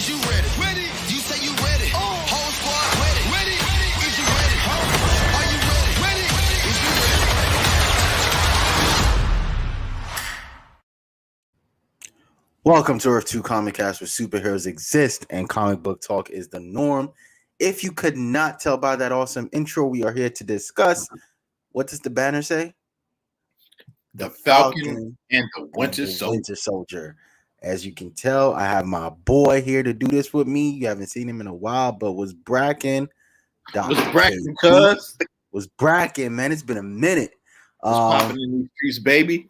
Is you ready? Ready. You say you ready. Whole squad ready. Ready. Is you ready? Are you ready? Ready. Is you ready? Welcome to Earth 2 Comic Cast, where superheroes exist and comic book talk is the norm. If you could not tell by that awesome intro, we are here to discuss. What does the banner say? The Falcon and the Winter Soldier. As you can tell, I have my boy here to do this with me. You haven't seen him in a while, but was Bracken. Was Bracken, man. It's been a minute. Popping in these streets, baby.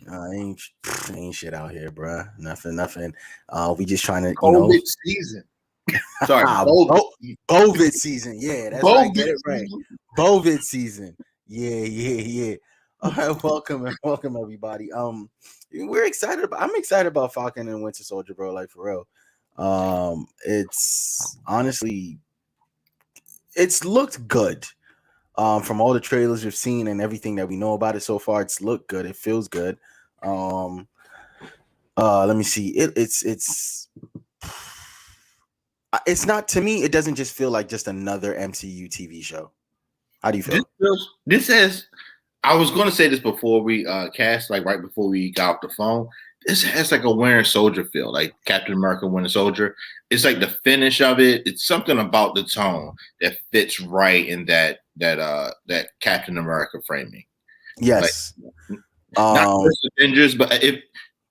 Ain't shit out here, bro. Nothing. We just trying to, COVID season. Sorry, COVID season. Yeah, that's right. Get it right. COVID season. Yeah. All right, welcome everybody. We're excited about. I'm excited about Falcon and Winter Soldier, bro. Like for real. It's honestly, it's looked good. From all the trailers we've seen and everything that we know about it so far, it's looked good. It feels good. Let me see. It's not, to me, it doesn't just feel like just another MCU TV show. How do you feel? This is, I was going to say this before we cast, like right before we got off the phone. This has like a Winter Soldier feel, like Captain America, Winter Soldier. It's like the finish of it. It's something about the tone that fits right in that Captain America framing. Yes. Like, not just Avengers, but if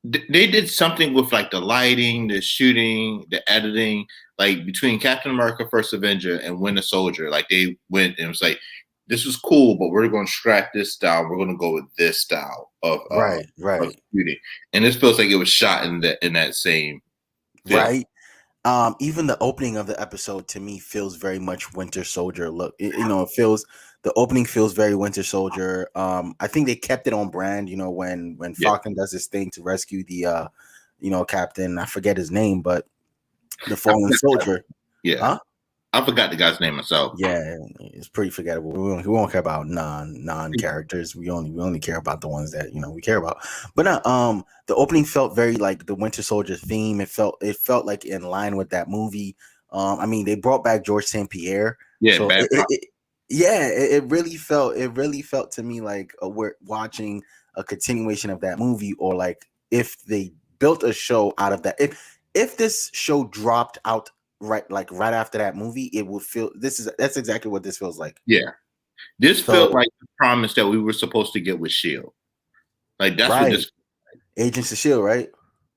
they did something with like the lighting, the shooting, the editing, like between Captain America, First Avenger, and Winter Soldier, like they went and it was like, this was cool, but we're going to scrap this style. We're going to go with this style of right. Of shooting. And this feels like it was shot in that same film. Right. Even the opening of the episode to me feels very much Winter Soldier look. The opening feels very Winter Soldier. I think they kept it on brand. When Falcon does his thing to rescue the captain, I forget his name, but the fallen soldier. Yeah. Huh? I forgot the guy's name myself. Yeah, it's pretty forgettable. We won't care about non characters. We only care about the ones that we care about. But the opening felt very like the Winter Soldier theme. It felt like in line with that movie. They brought back George St. Pierre. Yeah, so it really felt to me like we're watching a continuation of that movie, or like if they built a show out of that. If this show dropped out right after that movie, it would feel that's exactly what this feels like. Yeah, this felt like the promise that we were supposed to get with S.H.I.E.L.D. Like that's what this Agents of S.H.I.E.L.D., right?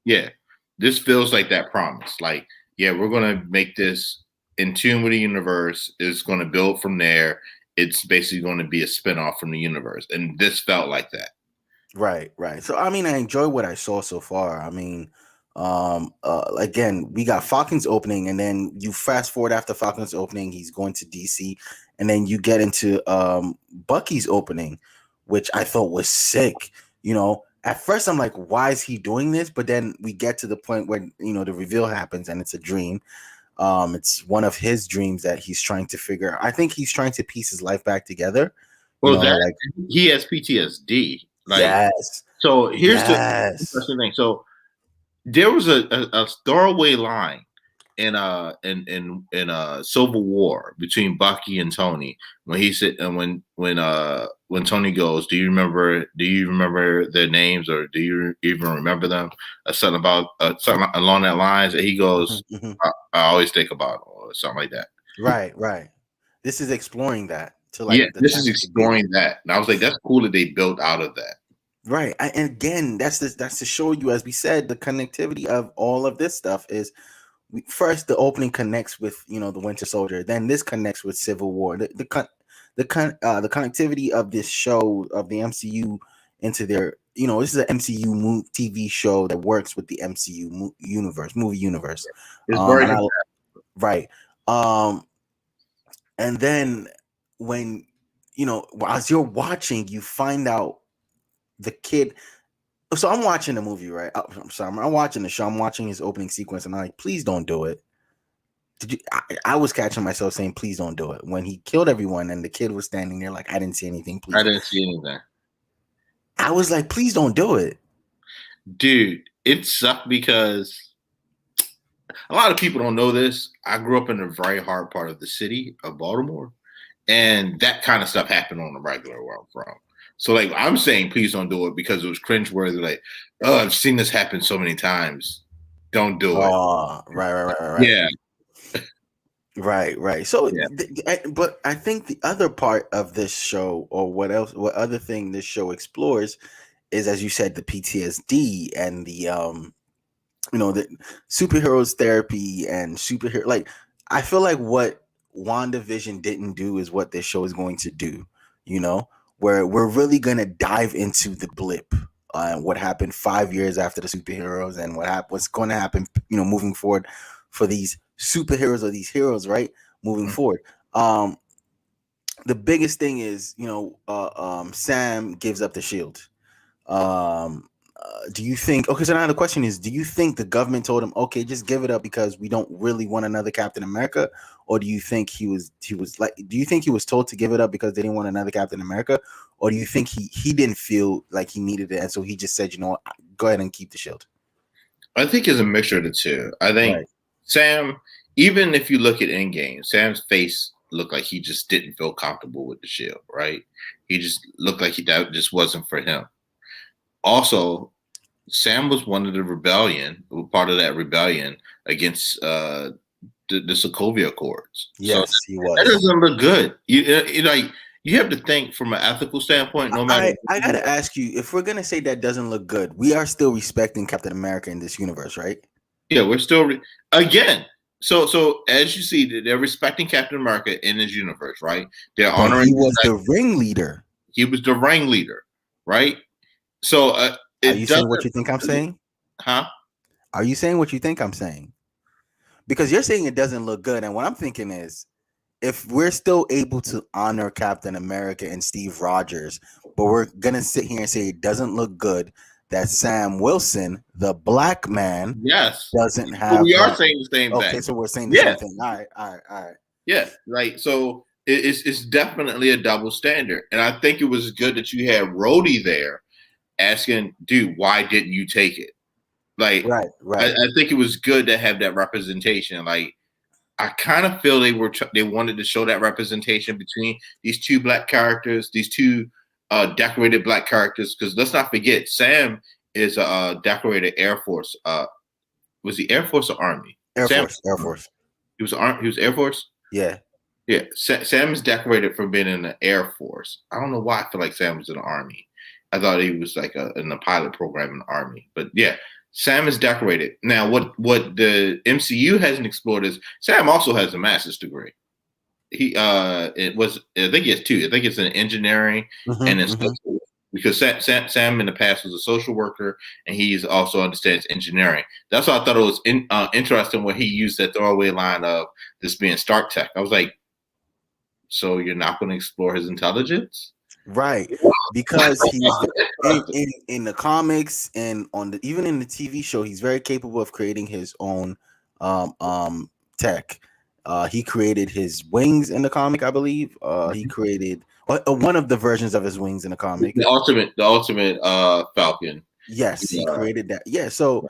Yeah, this feels like that promise. Like, yeah, we're gonna make this in tune with the universe. It's gonna build from there. It's basically going to be a spinoff from the universe, and this felt like that. Right. So I enjoy what I saw so far. Again, we got Falcon's opening, and then you fast forward after Falcon's opening, he's going to DC, and then you get into Bucky's opening, which I thought was sick. At first I'm like, why is he doing this? But then we get to the point where the reveal happens, and it's a dream. It's one of his dreams that he's trying to figure. I think he's trying to piece his life back together. Well, he has PTSD. Yes. So here's the interesting thing. So there was a throwaway line in Civil War between Bucky and Tony when he said, and when Tony goes, do you remember their names, or do you even remember them? Something along that lines, and he goes, I always think about it, or something like that. Right. This is exploring that. This is exploring that, and I was like, that's cool that they built out of that. Right. And again, that's to show you, as we said, the connectivity of all of this stuff is first the opening connects with the Winter Soldier, then this connects with Civil War. The connectivity of this show of the MCU into their this is an MCU TV show that works with the MCU movie universe. It's very right. And then when as you're watching, you find out the kid. So I'm watching the movie, right? I'm sorry, I'm watching the show. I'm watching his opening sequence, and I'm like, please don't do it. I was catching myself saying, please don't do it. When he killed everyone and the kid was standing there like, I didn't see anything. Please. I didn't see anything. I was like, please don't do it. Dude, it sucked because a lot of people don't know this. I grew up in a very hard part of the city of Baltimore, and that kind of stuff happened on the regular where I'm from. So, like, I'm saying, please don't do it because it was cringeworthy. Like, oh, I've seen this happen so many times. Don't do it. Oh, right. Yeah, Right. So, yeah. but I think the other part of this show, or what other thing this show explores, is, as you said, the PTSD and the superheroes therapy and superhero. Like, I feel like what WandaVision didn't do is what this show is going to do. Where we're really gonna dive into the blip. And what happened 5 years after the superheroes, and what's going to happen, moving forward for these superheroes or these heroes, right? Moving forward. The biggest thing is, Sam gives up the shield. Do you think? Okay, so now the question is: do you think the government told him, okay, just give it up because we don't really want another Captain America, or do you think he was like? Do you think he was told to give it up because they didn't want another Captain America, or do you think he didn't feel like he needed it, and so he just said, what, go ahead and keep the shield? I think it's a mixture of the two. I think Right. Sam, even if you look at Endgame, Sam's face looked like he just didn't feel comfortable with the shield, right? He just looked like that just wasn't for him. Also, Sam was one of the part of that rebellion against the Sokovia Accords. Yes, So he that was. doesn't look good. You have to think from an ethical standpoint. No matter, I gotta ask you, if we're gonna say that doesn't look good, we are still respecting Captain America in this universe, right? yeah, we're still again. So as you see, they're respecting Captain America in his universe, right? They're But honoring he his was the ringleader. he was the ringleader, right? So Are you it saying doesn't, what you think I'm saying? huh? Are you saying what you think I'm saying? Because you're saying it doesn't look good, and what I'm thinking is, if we're still able to honor Captain America and Steve Rogers, but we're gonna sit here and say it doesn't look good that Sam Wilson, the black man, Yes, doesn't but have. we are saying the same Okay, thing. so we're saying the Yeah, same thing. All right. yeah, right. So it's definitely a double standard, and I think it was good that you had Rhodey there asking, "Dude, why didn't you take it?" Like, I Right. think it was good to have that representation. Like, I kind of feel they wanted to show that representation between these two black characters, these two decorated black characters. Because let's not forget, Sam is a decorated Air Force. Was he Air Force or Army? Air Sam, Force, Air Force. He was Air Force. Yeah. Yeah, Sam is decorated for being in the Air Force. I don't know why I feel like Sam was in the Army. I thought he was like in the pilot program in the Army. But yeah, Sam is decorated. Now, what the MCU hasn't explored is Sam also has a master's degree. I think he has two. I think it's in engineering and in social work. Because Sam in the past was a social worker, and he's also understands engineering. That's why I thought it was interesting when he used that throwaway line of this being Stark Tech. I was like, so you're not going to explore his intelligence, Right, because he's in the comics and even in the TV show, he's very capable of creating his own tech. He created his wings in the comic, I believe. He created one of the versions of his wings in the comic. The ultimate Falcon. Yes, he created that. Yeah, so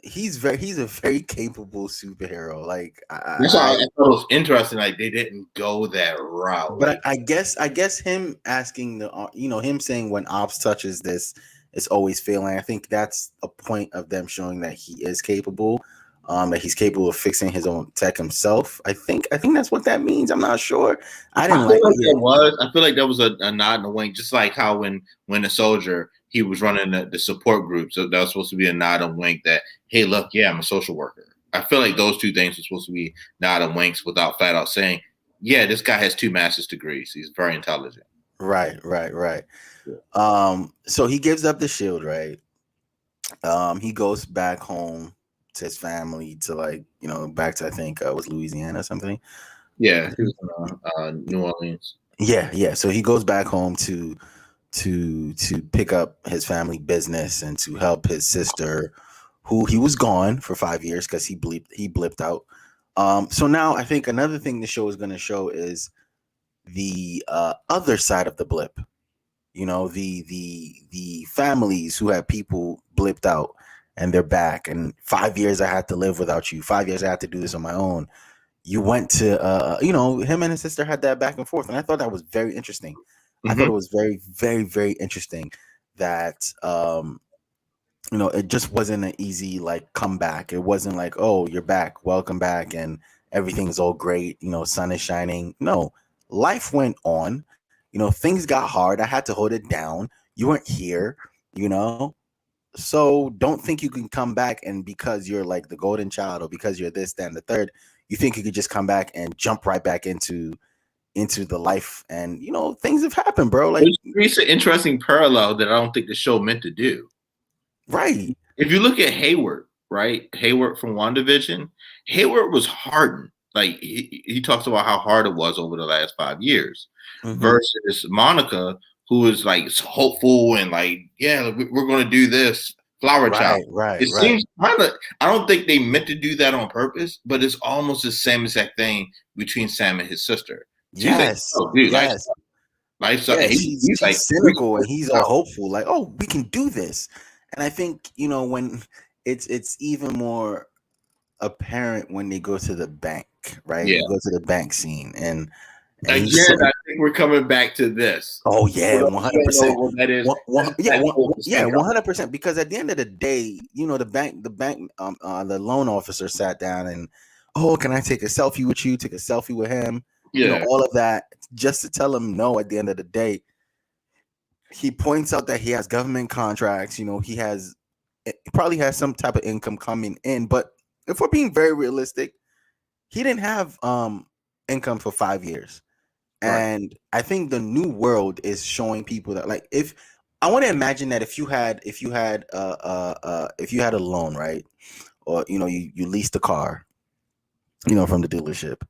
he's a very capable superhero. Like That's why I thought it was interesting. Like they didn't go that route. but Like, I guess him asking him saying when ops touches this, it's always failing. I think that's a point of them showing that he is capable, that he's capable of fixing his own tech himself. I think that's what that means. I'm not sure. I didn't like it. I feel like that was a nod and a wink, just like how when a soldier he was running the support group, so that was supposed to be a nod and wink that, hey, look, yeah, I'm a social worker. I feel like those two things were supposed to be nod and winks without flat out saying, yeah, this guy has 2 master's degrees. He's very intelligent. Right. Yeah. So he gives up the shield, right? He goes back home to his family to back to I think was Louisiana or something. Yeah, he was in New Orleans. Yeah. So he goes back home to pick up his family business and to help his sister, who he was gone for 5 years because he blipped out. So now I think another thing the show is going to show is the other side of the blip. The families who have people blipped out, and they're back, and 5 years I had to live without you. 5 years I had to do this on my own. You went to, him and his sister had that back and forth, and I thought that was very interesting. I thought it was very, very, very interesting that, it just wasn't an easy like comeback. It wasn't like, oh, you're back, welcome back, and everything's all great. Sun is shining. No, life went on. Things got hard. I had to hold it down. You weren't here. So don't think you can come back and because you're like the golden child or because you're this, that, and the third, you think you could just come back and jump right back into the life. And things have happened, bro. Like it's an interesting parallel that I don't think the show meant to do. Right. If you look at Hayward, right? Hayward from WandaVision, Hayward was hardened. Like he talks about how hard it was over the last 5 years versus Monica, who is like hopeful and like, yeah, we're going to do this. Flower child. Right. It seems kind of. I don't think they meant to do that on purpose, but it's almost the same exact thing between Sam and his sister. She's yes. Like, oh, dude, yes. He's like cynical and he's all hopeful, like, oh, we can do this. And I think when it's even more apparent when they go to the bank, right? Yeah. They go to the bank scene, and again, I think we're coming back to this. Oh yeah, 100%. That is, 100%. Because at the end of the day, the bank, the loan officer sat down and, oh, can I take a selfie with you? Take a selfie with him. Yeah, all of that just to tell him no. At the end of the day, he points out that he has government contracts. He probably has some type of income coming in, but if we're being very realistic, he didn't have income for 5 years. And I think the new world is showing people that, like, if I want to imagine that if you had a loan, right, or you leased a car, from the dealership,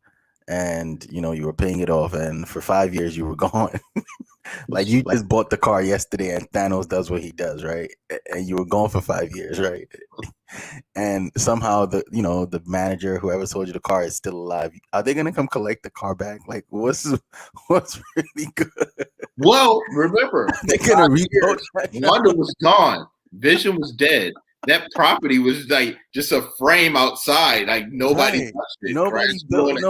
and you were paying it off, and for 5 years you were gone. Like you just bought the car yesterday, and Thanos does what he does, right? And you were gone for 5 years, right? And somehow the manager, whoever sold you the car, is still alive. Are they gonna come collect the car back? Like, what's really good? Well, remember, they're gonna rebuild. Wanda was gone. Vision was dead. That property was like just a frame outside. Like nobody touched it. Nobody built.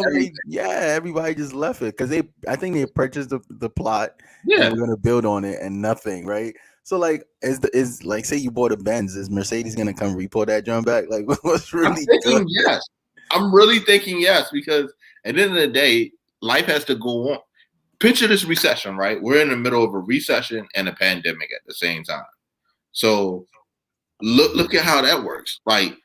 Everybody just left it because I think they purchased the plot. Yeah, and we're gonna build on it and nothing, right? So like, is like, say you bought a Benz, is Mercedes gonna come repo that drum back? Like, what's really good? Yes, I'm really thinking yes, because at the end of the day, life has to go on. Picture this recession, right? We're in the middle of a recession and a pandemic at the same time. So look at how that works. Like,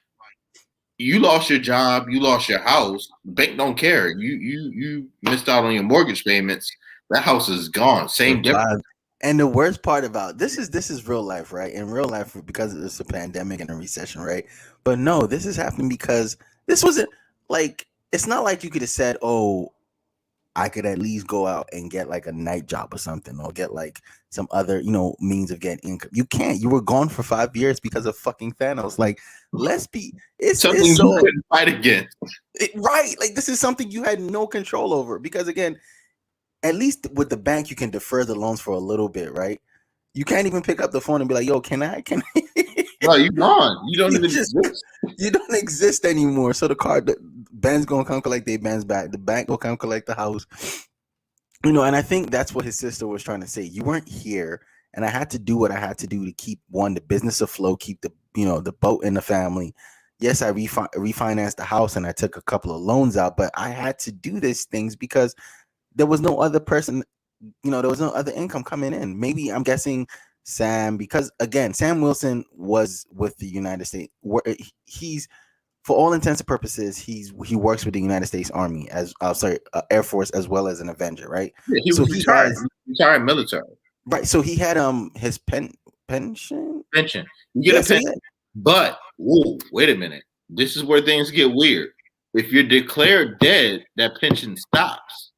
you lost your job, you lost your house. The bank don't care. You missed out on your mortgage payments. That house is gone. Same difference. And the worst part about this is real life, right? In real life, because it's a pandemic and a recession, right? But no, this is happening because this wasn't like, it's not like you could have said, oh, I could at least go out and get like a night job or something, or get like some other, means of getting income. You can't. You were gone for 5 years because of fucking Thanos. Like, it's something you couldn't fight against. Right. Like, this is something you had no control over, because again, at least with the bank, you can defer the loans for a little bit, right? You can't even pick up the phone and be like, yo, can I? No, you're gone. You don't even exist. You don't exist anymore. So the band's gonna come collect their bands back. The bank will come collect the house. And I think that's what his sister was trying to say. You weren't here, and I had to do what I had to do to keep the business afloat, keep the boat in the family. Yes, I refinanced the house and I took a couple of loans out, but I had to do these things because there was no other person, there was no other income coming in. Maybe, I'm guessing, Sam, because again, Sam Wilson was with the United States. He's, for all intents and purposes, he works with the United States Army as Air Force, as well as an Avenger, right? Yeah, he was retired military. Right. So he had his pension. You get a pension. But wait a minute. This is where things get weird. If you're declared dead, that pension stops.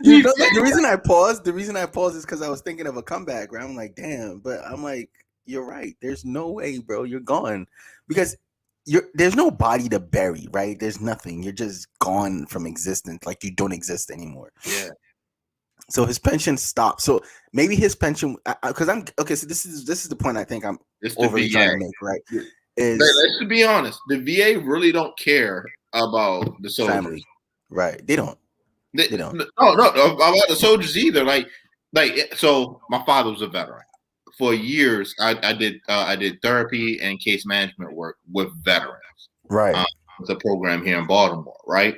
The reason I paused is because I was thinking of a comeback, right? I'm like, damn, but I'm like, you're right. There's no way, bro. You're gone, because there's no body to bury, right? There's nothing. You're just gone from existence, like you don't exist anymore. Yeah. So his pension stopped. So maybe his pension, because I'm okay. So this is the point I think I'm It's the overly VA. trying to make, right? Let's be honest. The VA really don't care about the soldiers. Family, right? They don't. They don't. No, about the soldiers either. Like, so my father was a veteran. For years, I did therapy and case management work with veterans. Right. With a program here in Baltimore. Right.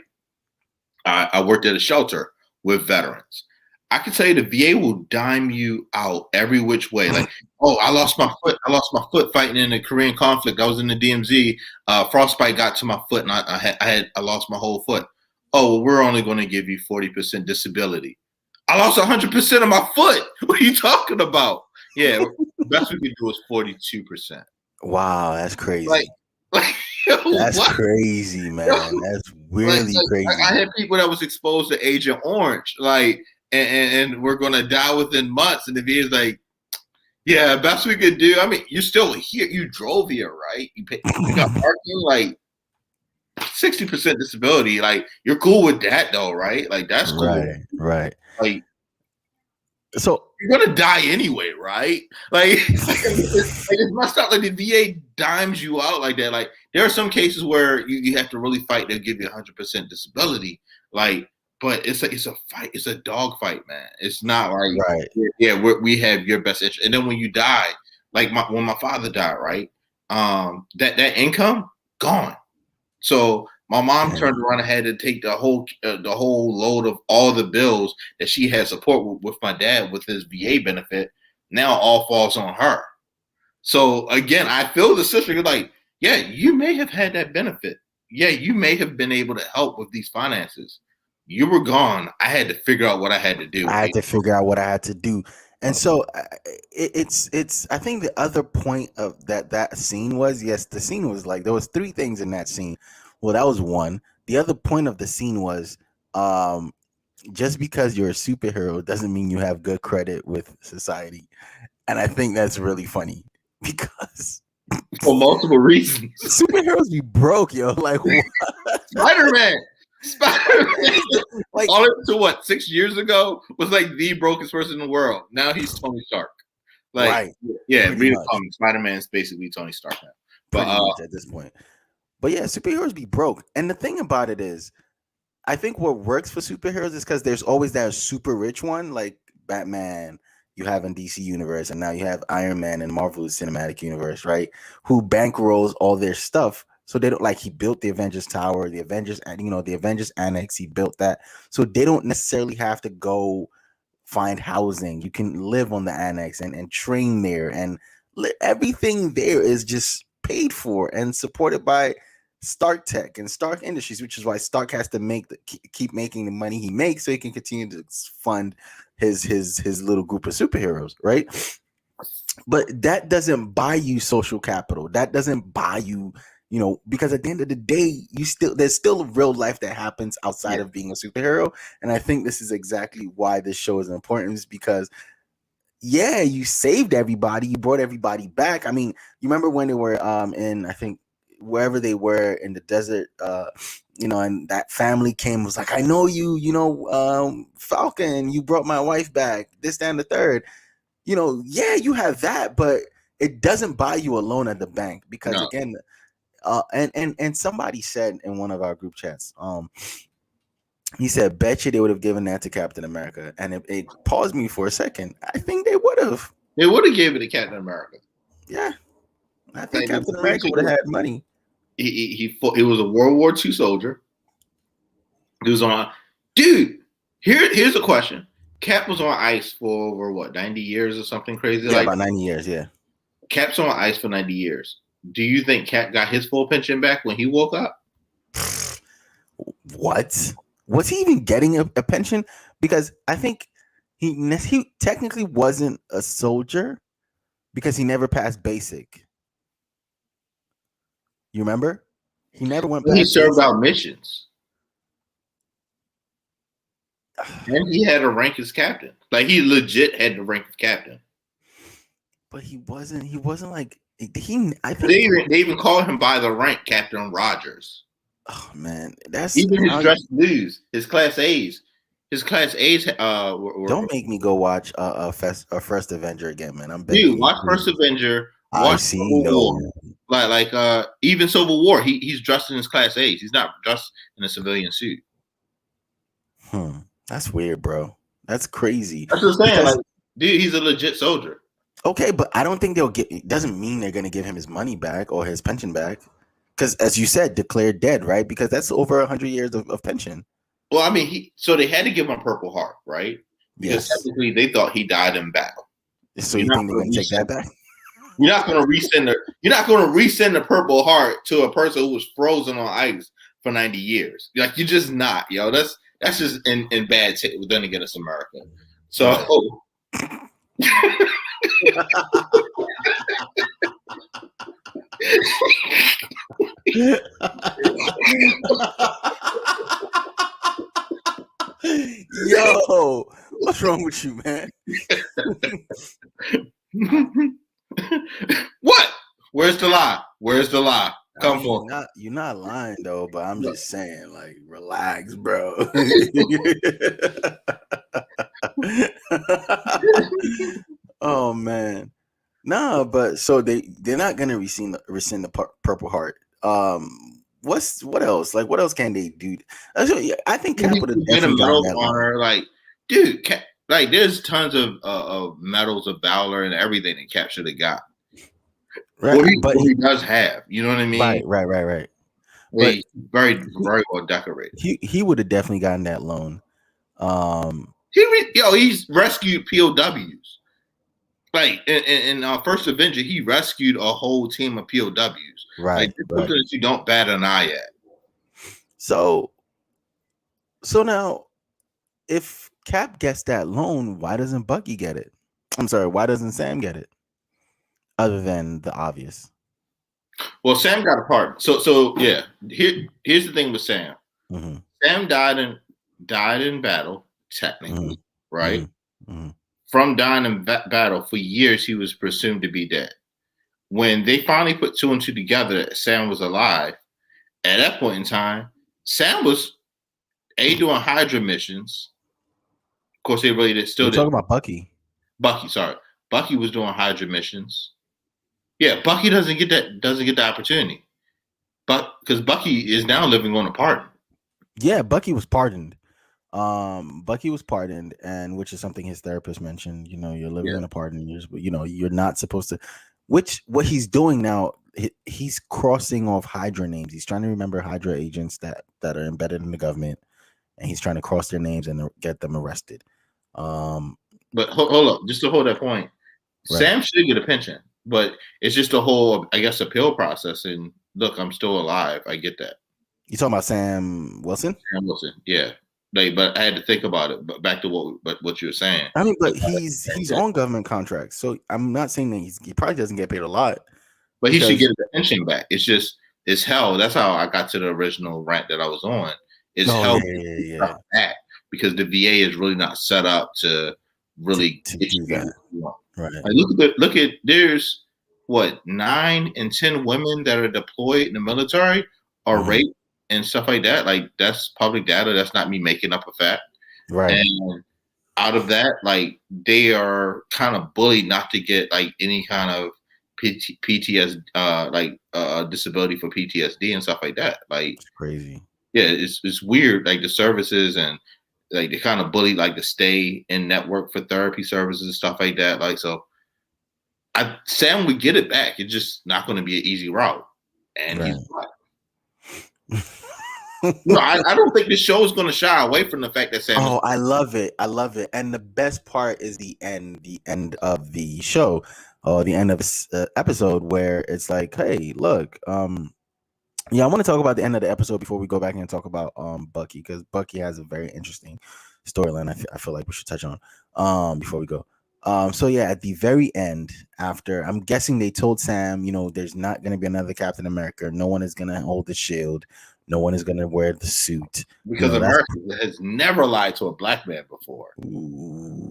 I worked at a shelter with veterans. I can tell you the VA will dime you out every which way. Like, oh, I lost my foot. I lost my foot fighting in the Korean conflict. I was in the DMZ. Frostbite got to my foot, and I lost my whole foot. Oh, well, we're only going to give you 40% disability. I lost 100% of my foot. What are you talking about? Yeah, the best we could do is 42%. Wow, that's crazy. Like that's what? crazy, man. That's really crazy. I had people that was exposed to Agent Orange, like, and we're gonna die within months. And the VA is like, yeah, best we could do. I mean, you're still here. You drove here, right? You got parking, like 60% disability. Like, you're cool with that, though, right? Like, that's cool. Right. Like, so you're gonna die anyway, right? Like, it's messed up. Like, the VA dimes you out like that. Like, there are some cases where you have to really fight to give you 100% disability. Like, but it's a fight. It's a dog fight, man. It's not like, right. Yeah, we have your best interest. And then when you die, like when my father died, right? That income gone. So my mom turned around and had to take the whole load of all the bills that she had support with my dad with his VA benefit. Now all falls on her. So again, I feel the sister. You're like, yeah, you may have had that benefit. Yeah, you may have been able to help with these finances. You were gone. I had to figure out what I had to do. I had to figure out what I had to do. And so it's I think the other point of that scene was, yes, the scene was like, there was three things in that scene. Well, that was one. The other point of the scene was, just because you're a superhero doesn't mean you have good credit with society. And I think that's really funny because for multiple reasons. Superheroes be broke, yo. Like what? Spider-Man. Like, all to what, 6 years ago was like the brokest person in the world. Now he's Tony Stark. Like, right. Yeah, read a comic. Spider-Man's basically Tony Stark now. But pretty much at this point. But yeah, superheroes be broke. And the thing about it is, I think what works for superheroes is because there's always that super rich one, like Batman, you have in DC Universe, and now you have Iron Man in Marvel's Cinematic Universe, right? Who bankrolls all their stuff. So they don't, like, he built the Avengers Tower, the Avengers, the Avengers Annex, he built that. So they don't necessarily have to go find housing. You can live on the Annex and train there, and everything there is just paid for and supported by Stark Tech and Stark Industries, which is why Stark has to keep making the money he makes so he can continue to fund his little group of superheroes, right? But that doesn't buy you social capital. That doesn't buy you, because at the end of the day, there's still real life that happens outside of being a superhero. And I think this is exactly why this show is important, is because you saved everybody, you brought everybody back. I mean, you remember when they were in, I think, wherever they were in the desert, and that family came, was like, I know you, Falcon, you brought my wife back, this, that, and the third. You have that, but it doesn't buy you a loan at the bank because again, and somebody said in one of our group chats, he said, bet you they would have given that to Captain America. And it paused me for a second. I think they would have. They would have given it to Captain America. Yeah. I think Captain America would have had money. He was a World War II soldier. He was on. Dude, here's a question. Cap was on ice for over 90 years or something crazy? Yeah, about 90 years, yeah. Cap's on ice for 90 years. Do you think Cap got his full pension back when he woke up? What? Was he even getting a pension? Because I think he technically wasn't a soldier because he never passed basic. You remember? He never went past. He served out missions. And he had a rank as captain. Like, he legit had the rank of captain. But he wasn't like I think They even call him by the rank Captain Rogers. Oh man, that's Even his dress blues, his class A's. Don't make me go watch First Avenger again, man. I'm begging dude, you. watch First Avenger, I watch see Civil no. War. Even Civil War, he's dressed in his class A's. He's not dressed in a civilian suit. That's weird, bro. That's crazy. That's what I'm saying. Like, dude, he's a legit soldier. Okay, but I don't think they'll get. It doesn't mean they're gonna give him his money back or his pension back, because as you said, declared dead, right? Because that's over 100 years of pension. Well, I mean, so they had to give him a Purple Heart, right? Because technically they thought he died in battle. So you think they're gonna take that back? You're not gonna resend the Purple Heart to a person who was frozen on ice for 90 years. Like, you're just not, yo. That's just in bad taste. Then again, it's America. So Yo, what's wrong with you, man? What? Where's the lie? Where's the lie? Come on. You're not lying though, but I'm just saying, like, relax, bro. Oh man, nah, but so they're not gonna rescind the Purple Heart. What else? Like, what else can they do? I think Cap would have definitely gotten that honor. Like, dude, like, there's tons of medals of valor and everything that Cap should have got. Right, but he does have. You know what I mean? Right. But very, very well decorated. He would have definitely gotten that loan. He's rescued POWs. Like in First Avenger, he rescued a whole team of POWs. Right. Something that you don't bat an eye at. So now, if Cap gets that loan, why doesn't Bucky get it? I'm sorry, why doesn't Sam get it? Other than the obvious. Well, Sam got a part. So yeah. Here's the thing with Sam. Mm-hmm. Sam died in battle, technically, right? Mm-hmm. From dying in battle, for years he was presumed to be dead. When they finally put two and two together that Sam was alive, at that point in time, Sam was doing Hydra missions. Of course, they really did. Still talking about Bucky. Bucky was doing Hydra missions. Yeah, Bucky doesn't get the opportunity, but because Bucky is now living on a pardon. Yeah, Bucky was pardoned. Bucky was pardoned, and which is something his therapist mentioned. You know, you're living on a pardon. You're not supposed to. What he's doing now, he's crossing off Hydra names. He's trying to remember Hydra agents that are embedded in the government, and he's trying to cross their names and get them arrested. But hold up, just to hold that point, right. Sam should get a pension, but it's just a whole, I guess, appeal process. And look, I'm still alive. I get that. You talking about Sam Wilson? Sam Wilson, yeah. But I had to think about it. But back to what you were saying. I mean, but he's on government contracts, so I'm not saying that he probably doesn't get paid a lot. But he should get the pension back. It's hell. That's how I got to the original rant that I was on. It's hell back because the VA is really not set up to really to do that. Right. Like, look at there's 9 and 10 women that are deployed in the military are raped and stuff like that. Like, that's public data. That's not me making up a fact. Right. And out of that, like, they are kind of bullied not to get like any kind of PTSD, disability for PTSD and stuff like that. Like, it's crazy. Yeah, it's weird. Like, the services and like they kind of bullied like to stay in network for therapy services and stuff like that. Like, so Sam would get it back. It's just not going to be an easy route, and he's black. I don't think this show is going to shy away from the fact that Sam. Oh, I love it. And the best part is the end of the show, or the end of this episode, where it's like, hey, look, I want to talk about the end of the episode before we go back and talk about Bucky, because Bucky has a very interesting storyline. I feel like we should touch on before we go. So yeah, at the very end, after, I'm guessing they told Sam, there's not going to be another Captain America. No one is going to hold the shield. No one is going to wear the suit. Because America has never lied to a black man before. Ooh,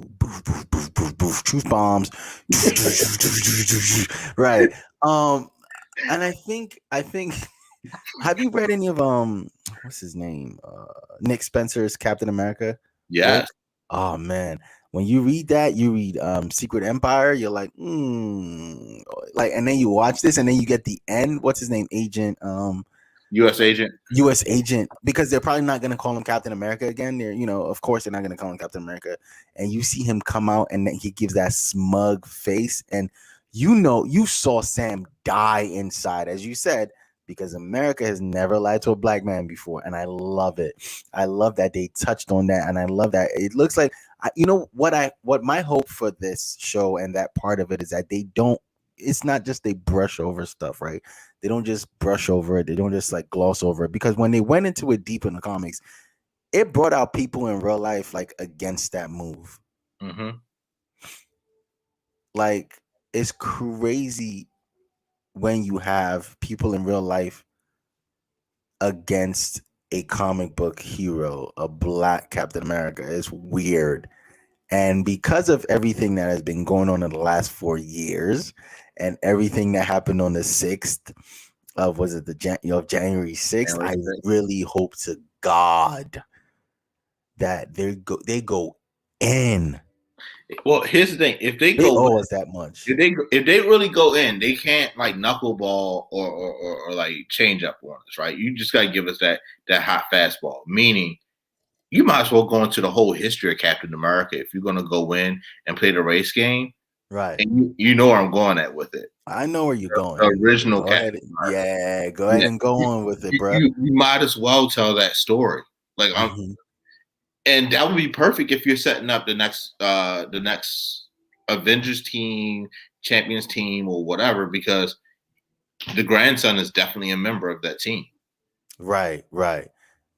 truth bombs, right? And I think have you read any of what's his name? Nick Spencer's Captain America Yes. book? Oh man. When you read that, you read Secret Empire, you're like, like, and then you watch this and then you get the end. What's his name? Agent U.S. agent. U.S. agent, because they're probably not going to call him Captain America again. They're, of course, they're not going to call him Captain America. And you see him come out, and then he gives that smug face, and you saw Sam die inside, as you said, because America has never lied to a black man before, and I love it. I love that they touched on that, and I love that it looks like what my hope for this show and that part of it is that they don't. It's not just they brush over stuff, right? They don't just brush over it. They don't just like gloss over it, because when they went into it deep in the comics, it brought out people in real life like against that move. Mm-hmm. Like, it's crazy when you have people in real life against a comic book hero, a black Captain America. It's weird. And because of everything that has been going on in the last 4 years and everything that happened on the 6th of, was it January 6th? I really hope to God that they go in. Well, here's the thing: if they owe us that much, if they really go in, they can't like knuckleball or like change up on us, right? You just gotta give us that hot fastball. Meaning, you might as well go into the whole history of Captain America if you're gonna go in and play the race game, right? And you know where I'm going at with it. I know where you're going. The original go Captain America. Yeah, go ahead and go on with it, bro. You might as well tell that story, like and that would be perfect if you're setting up the next Avengers team, Champions team, or whatever, because the grandson is definitely a member of that team. Right.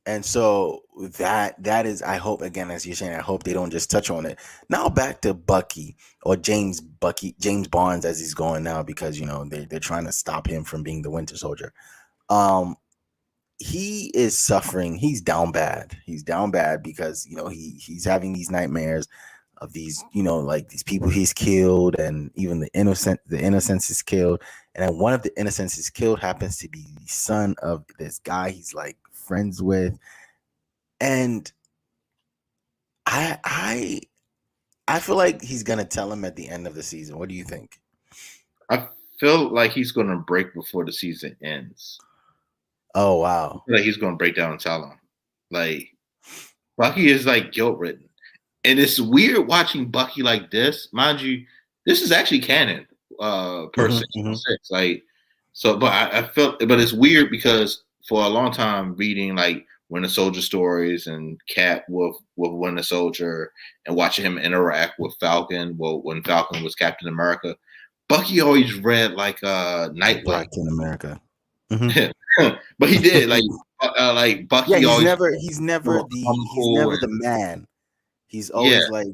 And so that is, I hope, again, as you're saying, I hope they don't just touch on it. Now back to Bucky, or James Barnes, as he's going now, because they're trying to stop him from being the Winter Soldier. He is suffering. He's down bad. Because he's having these nightmares of these, like these people he's killed, and even the innocents is killed. And then one of the innocents is killed happens to be the son of this guy he's like friends with. And I feel like he's gonna tell him at the end of the season. What do you think? I feel like he's gonna break before the season ends. Oh wow! I feel like he's gonna break down and tell him. Like, Bucky is like guilt ridden, and it's weird watching Bucky like this. Mind you, this is actually canon. Per 616, like, so, but I felt, but it's weird because for a long time reading like Winter Soldier stories and Cap with Winter Soldier and watching him interact with Falcon, when Falcon was Captain America, Bucky always read like Nightwing. Captain America. But he did like Bucky. Yeah, he's never the man. He's always like,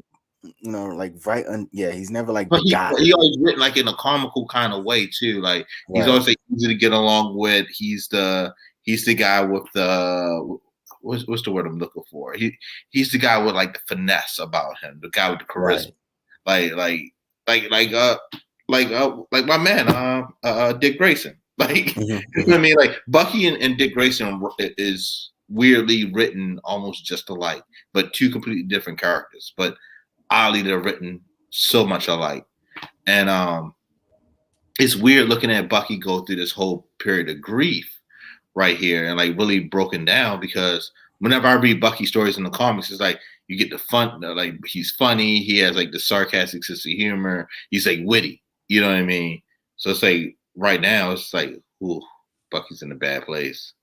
like right. He's never like the guy. He always written like in a comical kind of way too. Like he's always like easy to get along with. He's the guy with the what's the word I'm looking for? He's the guy with like the finesse about him. The guy with the charisma. Right. Like my man, Dick Grayson. Like, you know what I mean? Like Bucky and Dick Grayson is weirdly written almost just alike, but two completely different characters. But oddly, they're written so much alike. And it's weird looking at Bucky go through this whole period of grief right here, and like really broken down, because whenever I read Bucky stories in the comics, it's like you get the fun, like he's funny, he has like the sarcastic sense of humor, he's like witty, you know what I mean? So it's like right now it's like, ooh, Bucky's in a bad place.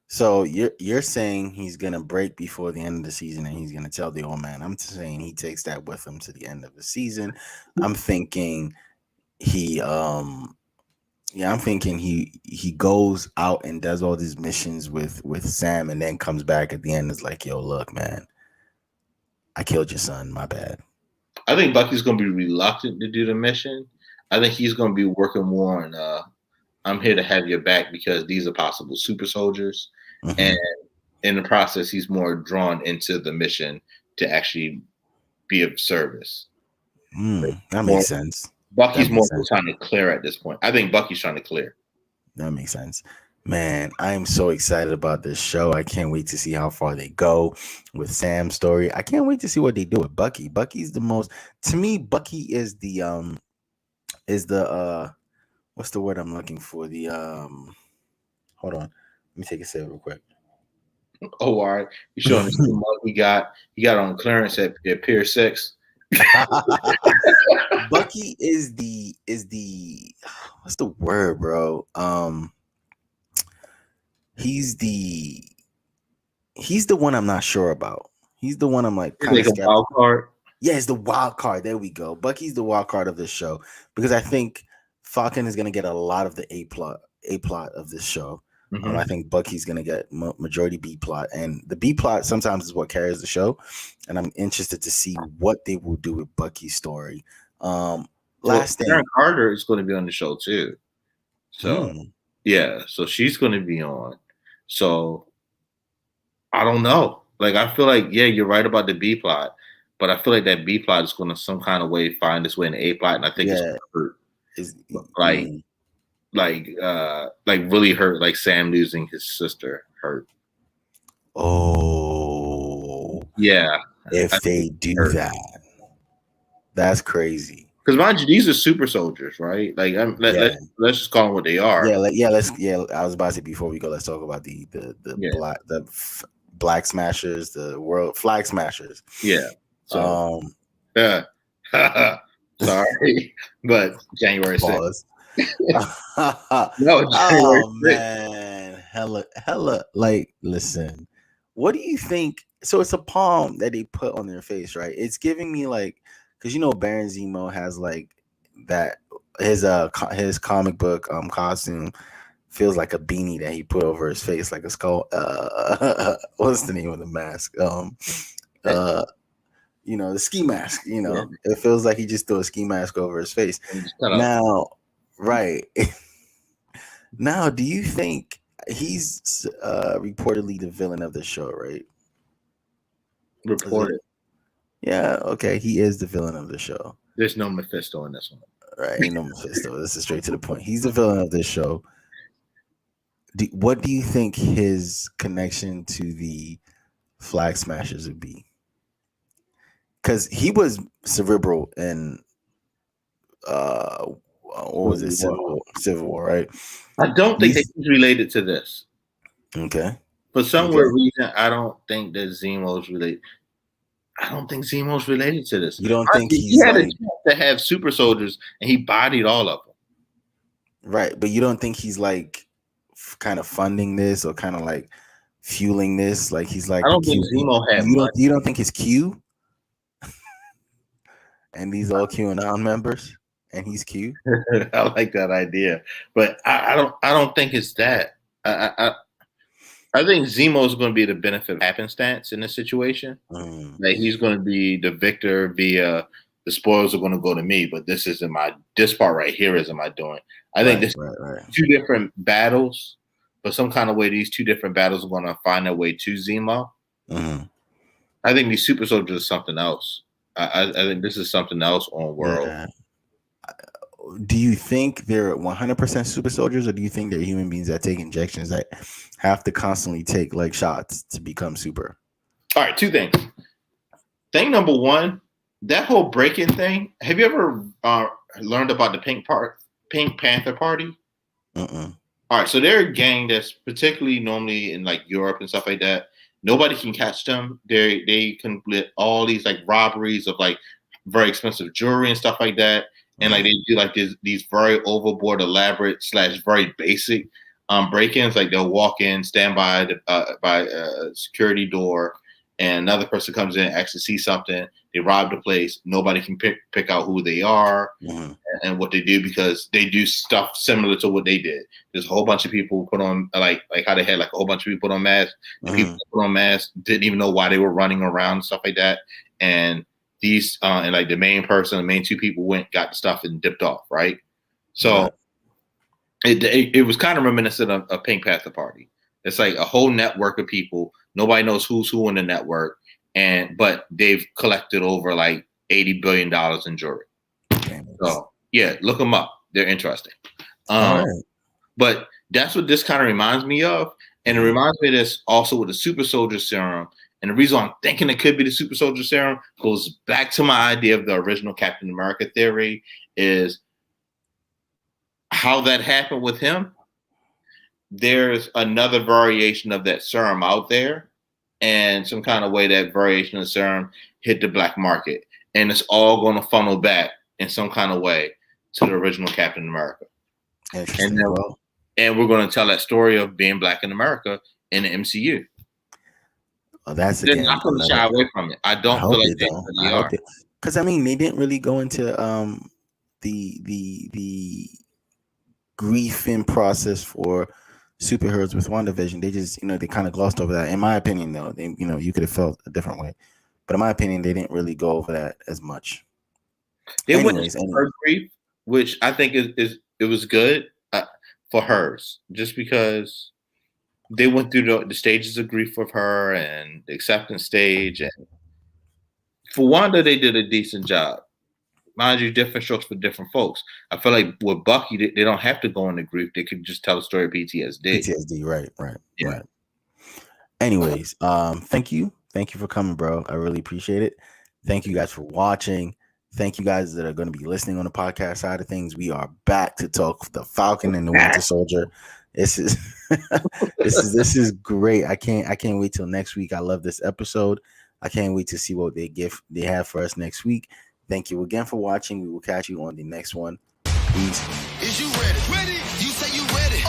So you're saying he's gonna break before the end of the season, and he's gonna tell the old man. I'm saying he takes that with him to the end of the season. I'm thinking he goes out and does all these missions with Sam, and then comes back at the end. Is like, yo, look, man, I killed your son. My bad. I think Bucky's gonna be reluctant to do the mission. I think he's gonna be working more on I'm here to have your back because these are possible super soldiers. And in the process, he's more drawn into the mission to actually be of service. That makes sense. Bucky's more trying to clear at this point. I think Bucky's trying to clear. That makes sense. Man, I am so excited about this show. I can't wait to see how far they go with Sam's story. I can't wait to see what they do with Bucky. Bucky's the most, to me, Bucky is the what's the word I'm looking for? The hold on. Let me take a sip real quick. Oh, all right. You showing us the mug he got on clearance at Pier 6. Bucky is the what's the word, bro? He's the one I'm not sure about. He's the one I'm like kind of like a wild card. Yeah, it's the wild card. There we go. Bucky's the wild card of this show because I think Falcon is gonna get a lot of the A plot of this show. I think Bucky's gonna get majority B plot, and the B plot sometimes is what carries the show. And I'm interested to see what they will do with Bucky's story. Last thing, Karen Carter is going to be on the show too. So yeah, so she's going to be on. So I don't know. Like I feel like you're right about the B plot, but I feel like that B plot is going to some kind of way find its way in the A plot, and I think it's hurt. Like really hurt, like Sam losing his sister hurt. Oh yeah. If they do that, that's crazy. Because mind you, these are super soldiers, right? Like let's just call them what they are. I was about to say before we go, let's talk about the black smashers, the world flag smashers. Yeah. So sorry, but January 6th. No, oh man, hella. Like, listen, what do you think? So it's a palm that they put on their face, right? It's giving me like, because Baron Zemo has like that. His comic book costume feels like a beanie that he put over his face, like a skull. What's the name of the mask? The ski mask. It feels like he just threw a ski mask over his face. Now. Right. Now, do you think he's reportedly the villain of the show, right? Reported. Yeah, okay. He is the villain of the show. There's no Mephisto in this one. Right, ain't no Mephisto. This is straight to the point. He's the villain of this show. What do you think his connection to the Flag Smashers would be? Because he was cerebral in what was it? Civil War, right? I don't think he's related to this. Okay. For some weird reason, I don't think that Zemo's related. I don't think Zemo's related to this. You don't think he had a chance to have super soldiers and he bodied all of them. Right, but you don't think he's like kind of funding this or kind of like fueling this? Like he's like, I don't think Zemo had money. You don't think it's Q? And these all QAnon members? And he's Q. I like that idea, but I don't think it's that. I think Zemo's going to be the benefit of happenstance in this situation. Like he's going to be the victor via the spoils are going to go to me, but this part right here isn't my doing. I think this two different battles, but some kind of way these two different battles are going to find their way to Zemo. I think these super soldiers are something else. I think this is something else on World. Yeah. Do you think they're 100% super soldiers, or do you think they're human beings that take injections that have to constantly take like shots to become super? All right, two things. Thing number one, that whole break-in thing. Have you ever learned about the Pink Panther Party? All right, so they're a gang that's particularly normally in like Europe and stuff like that. Nobody can catch them. They commit all these like robberies of like very expensive jewelry and stuff like that. And like they do like these very overboard, elaborate / very basic break-ins. Like they'll walk in, stand by a security door, and another person comes in, actually see something. They rob the place. Nobody can pick out who they are and what they do because they do stuff similar to what they did. There's a whole bunch of people put on like how they had like a whole bunch of people put on masks. The people that put on masks didn't even know why they were running around and stuff like that. And these and like the main two people got the stuff and dipped off, right? So it was kind of reminiscent of a Pink Panther Party. It's like a whole network of people. Nobody knows who's who in the network, but they've collected over like $80 billion in jewelry. So yeah, look them up. They're interesting. All right. But that's what this kind of reminds me of. And it reminds me of this also with the super soldier serum. And the reason I'm thinking it could be the super soldier serum goes back to my idea of the original Captain America theory, is how that happened with him. There's another variation of that serum out there, and some kind of way that variation of the serum hit the black market. And it's all going to funnel back in some kind of way to the original Captain America. And we're going to tell that story of being black in America in the MCU. Well, that's They're not going to shy away from it. I don't feel like they really are. Because I mean, they didn't really go into the grieving process for superheroes with WandaVision. They just, they kind of glossed over that. In my opinion, though, they, you could have felt a different way. But in my opinion, they didn't really go over that as much. It went her grief, which I think it was good for hers, just because they went through the stages of grief with her and the acceptance stage. And for Wanda, they did a decent job. Mind you, different strokes for different folks. I feel like with Bucky, they don't have to go into grief. They could just tell a story of PTSD. PTSD, right. Anyways, thank you for coming, bro. I really appreciate it. Thank you guys for watching. Thank you guys that are going to be listening on the podcast side of things. We are back to talk the Falcon and the Winter Soldier. This is this is great. I can't wait till next week. I love this episode. I can't wait to see what they have for us next week. Thank you again for watching. We will catch you on the next one. Peace. Is you ready? Ready? You say you ready.